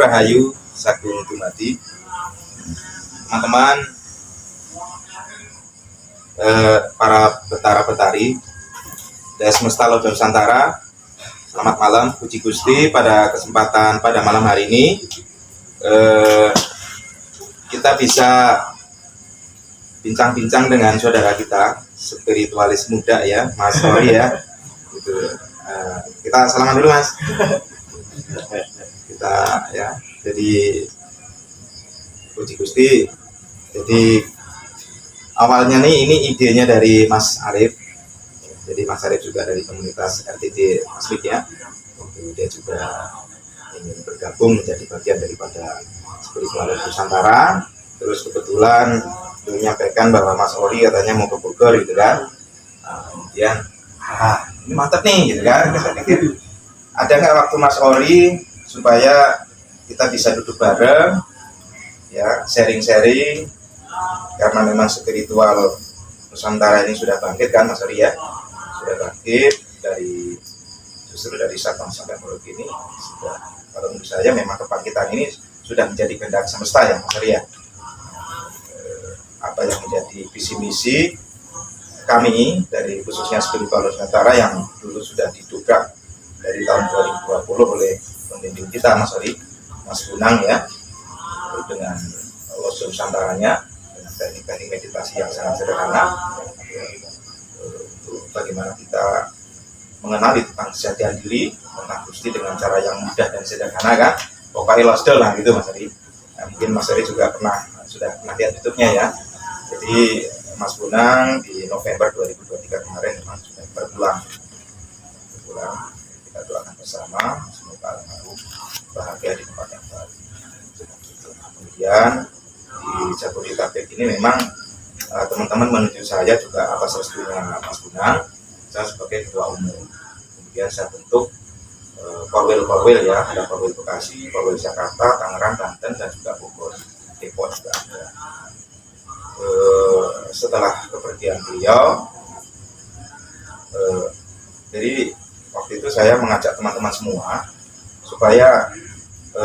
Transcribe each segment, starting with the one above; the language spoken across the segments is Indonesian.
Rahayu Sagung Dumadi. Teman-teman, para betara-betari dari semesta Lodon Nusantara, selamat malam. Puji Gusti, pada kesempatan pada malam hari ini kita bisa bincang-bincang dengan saudara kita, spiritualis muda ya, Mas Ori ya. Gitu. Kita salaman dulu, Mas. Kita ya, jadi puji Gusti. Jadi awalnya nih ini idenya dari Mas Arif. Jadi Mas Arif juga dari komunitas RTD Maslik ya. Dia juga ingin bergabung menjadi bagian daripada spiritualis Nusantara. Terus kebetulan menyampaikan bahwa Mas Ori katanya mau ke Bogor gitu kan. Kemudian ini mantap nih gitu kan. Ada nggak waktu Mas Ori supaya kita bisa duduk bareng ya, sharing-sharing, karena memang spiritual Nusantara ini sudah bangkit kan Mas Ori ya, sudah bangkit justru dari Sabang sampai Merauke ini sudah, kalau menurut saya memang kebangkitan ini sudah menjadi kehendak semesta ya Mas Ori ya. Apa yang menjadi visi misi kami dari khususnya spiritual Nusantara yang dulu sudah didobrak dari tahun 2020 oleh pembimbing kita Mas Ori, Mas Bunang ya, dengan Lodon Nusantaranya, dengan teknik-teknik meditasi yang sangat sederhana, untuk bagaimana kita mengenali tentang kesadaran diri, tentang Gusti dengan cara yang mudah dan sederhana kan, pokoknya losdol lah gitu Mas Ori. Nah, mungkin Mas Ori juga sudah pernah lihat YouTube-nya ya. Jadi Mas Bunang di November 2023 kemarin memang sudah berpulang. Kita doakan bersama semoga almarhum bahagia di tempat yang baru. Kemudian di Jabodetabek ini memang teman-teman menuju saya juga atas restunya Mas Bunang, saya sebagai ketua umum. Kemudian saya bentuk Korwil ya, ada Korwil Bekasi, Korwil Jakarta, Tangerang, Banten, dan juga Bogor, Depok juga ada. Setelah kepergian beliau, jadi waktu itu saya mengajak teman-teman semua supaya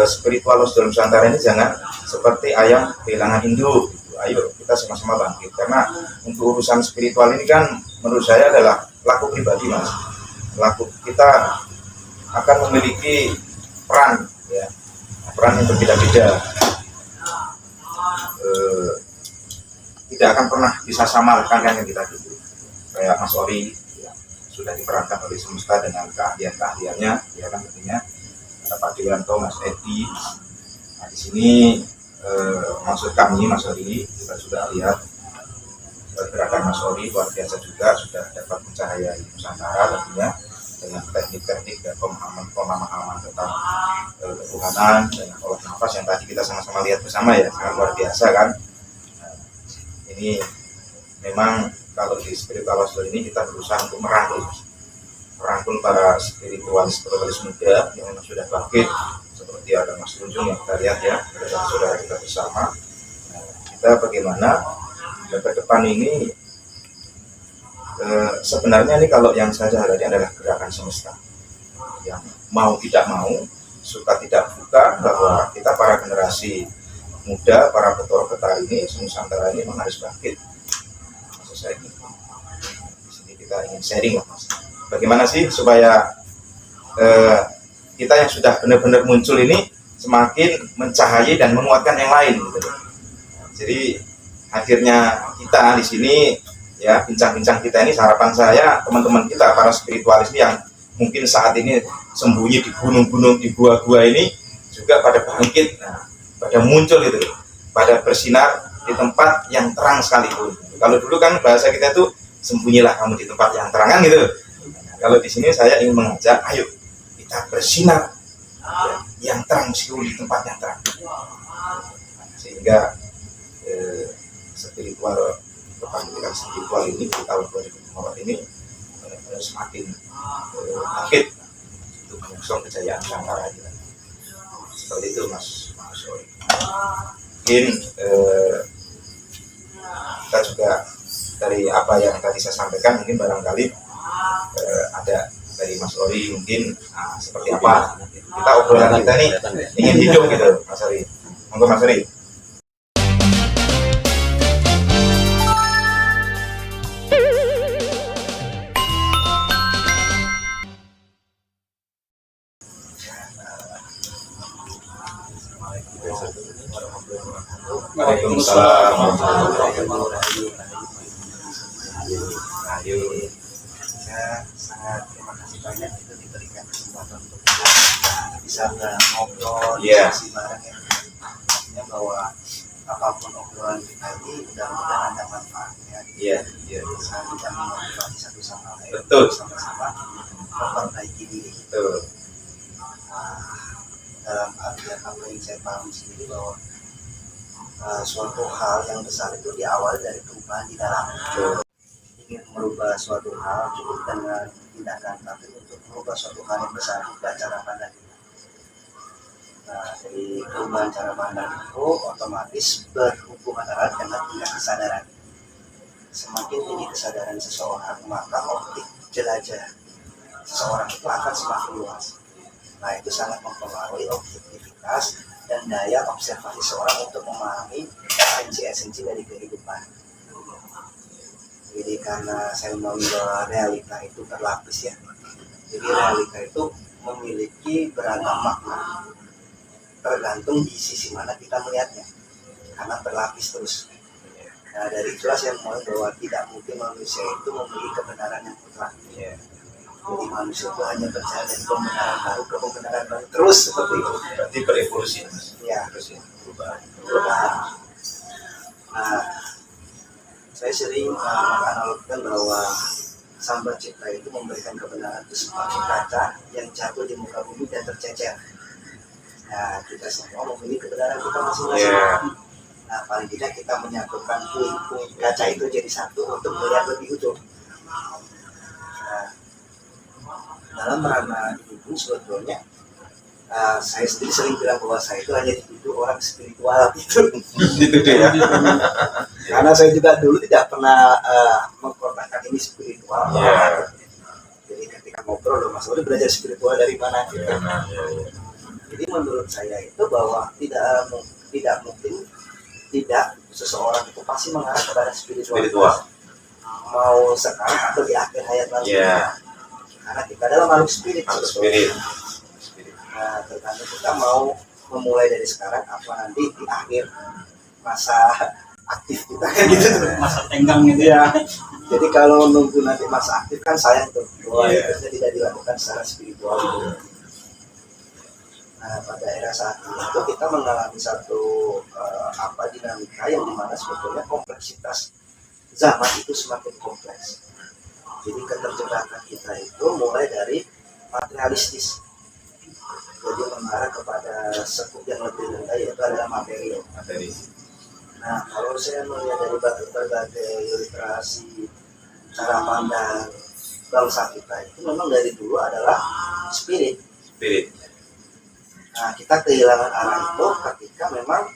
spiritual Lodon Nusantara ini jangan seperti ayam kehilangan induk gitu. Ayo kita sama-sama bangkit, karena untuk urusan spiritual ini kan menurut saya adalah laku pribadi Mas. Laku kita akan memiliki peran ya, peran yang berbeda-beda, tidak akan pernah bisa samarkan kan yang kita dulu. Kayak Mas Ori sudah diperankan oleh semesta dengan keahlian-keahliannya, ya kan tentunya ada Pak Dewanto, Mas Edi. Nah di sini maksud kami Mas Ori, kita sudah lihat gerakan Mas Ori luar biasa juga, sudah dapat mencahayai Nusantara tentunya dengan teknik-teknik dan pemahaman tentang ketuhanan dan olah nafas yang tadi kita sama-sama lihat bersama ya, sangat luar biasa kan. Nah, ini memang kalau di spiritual Lodon ini kita berusaha untuk merangkul para spiritualis muda yang memang sudah bangkit, seperti ada Mas Tunjung yang kita lihat ya, ada saudara kita bersama. Nah, kita bagaimana ke depan ini sebenarnya ini kalau yang saya hadapin adalah gerakan semesta yang mau tidak mau, suka tidak suka, bahwa kita para generasi muda, para betara-betara ini Nusantara ini memang harus bangkit. Saya di sini kita ingin sharing lah Mas. Bagaimana sih supaya kita yang sudah benar-benar muncul ini semakin mencahayai dan menguatkan yang lain gitu. Jadi hadirnya kita di sini ya, bincang-bincang kita ini, harapan saya teman-teman kita para spiritualis yang mungkin saat ini sembunyi di gunung-gunung, di gua-gua ini juga pada bangkit, pada muncul itu, pada bersinar di tempat yang terang sekalipun. Kalau dulu kan bahasa kita itu sembunyilah kamu di tempat yang terang kan gitu. Kalau di sini saya ingin mengajak, ayo kita bersinar ya, yang terang meskipun di tempat yang terang. sehingga spiritual, kebangkitan spiritual ini di tahun 2024 ini semakin bangkit untuk menyongsong kejayaan Nusantara gitu. Seperti itu Mas Sori. Mungkin kita juga dari apa yang tadi saya sampaikan, mungkin barangkali ada dari Mas Ori mungkin seperti apa kita obrolan kita nih ingin hidup gitu Mas Ori. Monggo Mas Ori. Waalaikumsalam warahmatullahi wabarakatuh. Ayo, saya sangat terima kasih banyak itu diberikan kesempatan untuk kita bisa ngobrol, diskusi bareng ya. Artinya bahwa apapun obrolan kita ini mudah-mudahan ada manfaatnya. Iya. Bisa kita memotivasi satu sama lain. Betul. Sama-sama memperbaiki diri. Betul. Dalam artian apa yang saya pahami sendiri bahwa suatu hal yang besar itu diawali dari perubahan di dalam. Ingin merubah suatu hal cukup dengan tindakan, tapi untuk merubah suatu hal yang besar juga cara pandang. Nah, dari perubahan cara pandang itu otomatis berhubungan erat dengan tingkat kesadaran. Semakin tinggi kesadaran seseorang, maka optik jelajah seseorang itu akan semakin luas. Nah, itu sangat mempengaruhi objektivitas dan daya observasi seorang untuk memahami esensi-esensi dari kehidupan. Jadi karena saya memahami bahwa realita itu berlapis ya. Jadi realita itu memiliki beragam makna, tergantung di sisi mana kita melihatnya, karena berlapis terus. Nah, dari itulah saya memahami bahwa tidak mungkin manusia itu memiliki kebenaran yang mutlak. Jadi manusia itu hanya percaya dari pembenaran baru ke pembenaran baru terus seperti itu. Berarti berevolusi. Ya, Terus ya. perubahan. Nah, saya sering menganalogkan bahwa Sang Pencipta itu memberikan kebenaran itu seperti kaca yang jatuh di muka bumi dan tercecer. Nah, kita semua memiliki kebenaran kita masing-masing. Nah, paling tidak kita menyatukan puing-puing kaca itu jadi satu untuk melihat lebih utuh. Nah, dalam ranah itu sebetulnya saya sendiri sering bilang bahwa saya itu hanya dituduh orang spiritual gitu. Dituduh ya. Karena saya juga dulu tidak pernah mengkotakkan ini spiritual. Jadi ketika ngobrol loh Mas Ori belajar spiritual dari mana gitu. Jadi menurut saya itu bahwa tidak mungkin tidak seseorang itu pasti mengarah kepada spiritual. Mau sekarang atau di akhir hayat nanti. Karena kita adalah makhluk spirit. Nah, tergantung kita mau memulai dari sekarang apa nanti di akhir masa aktif kita kan gitu, masa tenggang gitu ya. Jadi kalau nunggu nanti masa aktif kan sayang tuh, itu tidak dilakukan secara spiritual. Nah, pada era saat itu kita mengalami satu dinamika yang dimana sebetulnya kompleksitas zaman itu semakin kompleks. Jadi keterjebatan kita itu mulai dari materialistis, jadi mengarah kepada sekup yang lebih rendah yaitu adalah materi. Nah, kalau saya melihat dari berbagai literasi, cara pandang bangsa kita itu memang dari dulu adalah spirit. Nah, kita kehilangan arah itu ketika memang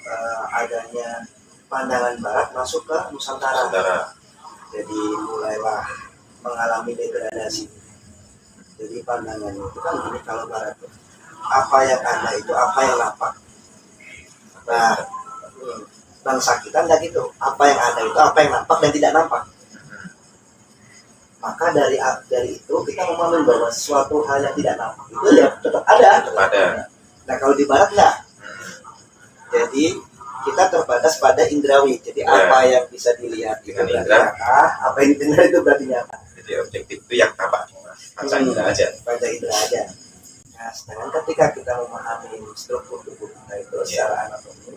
adanya pandangan barat masuk ke Nusantara. Jadi mulailah mengalami degradasi. Jadi pandangan itu kan ini kalau barat itu apa yang ada itu apa yang nampak. Nah, bangsa kita enggak gitu. Apa yang ada itu apa yang nampak dan tidak nampak. Maka dari itu kita memahami bahwa suatu hal yang tidak nampak itu ya tetap ada. Nah, kalau di barat enggak. Jadi kita terbatas pada indrawi. Jadi apa yang bisa dilihat itu berarti nyata, apa yang didengar itu berarti nyata. Jadi objektif itu yang tampak panca indera aja. Nah, sedangkan ketika kita memahami struktur tubuh kita itu secara anatomi,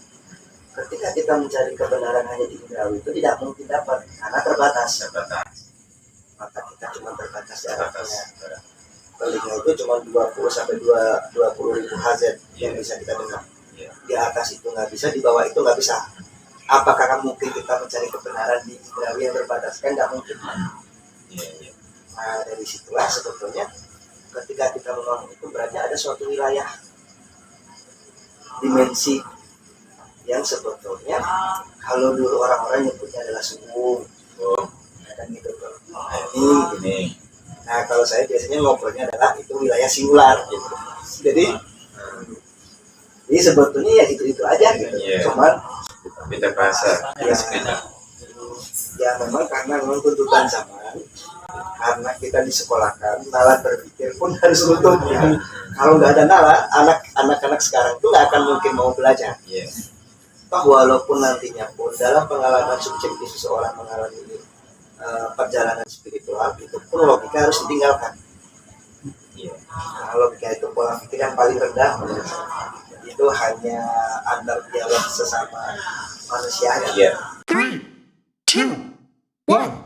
ketika kita mencari kebenaran hanya di indrawi itu tidak mungkin dapat karena terbatas. Maka kita cuma terbatas di atasnya. Telinga itu cuma 20 sampai 20 ribu Hz yang bisa kita dengar. di atas itu nggak bisa, di bawah itu nggak bisa. Apakah mungkin kita mencari kebenaran di indrawi yang terbatas? Kan nggak mungkin. Nah dari situlah sebetulnya ketika kita membangun itu berarti ada suatu wilayah dimensi yang sebetulnya kalau dulu orang-orang nyebutnya adalah suku, kan gitu tuh. Ini. Nah kalau saya biasanya ngobrolnya adalah itu wilayah singular gitu. Jadi sebetulnya ya itu aja gitu. Cuman beda bahasa. Ya memang karena memang tuntutan zaman, karena kita disekolahkan nalar berpikir pun harus lutut ya. Kalau nggak ada nalar, anak-anak sekarang itu nggak akan mungkin mau belajar. Toh walaupun nantinya pun dalam pengalaman subjektif seseorang mengalami perjalanan spiritual itu pun logika harus ditinggalkan. Nah, logika itu pola pikir yang paling rendah itu hanya antar dialog sesama manusia. 3, 2, 1.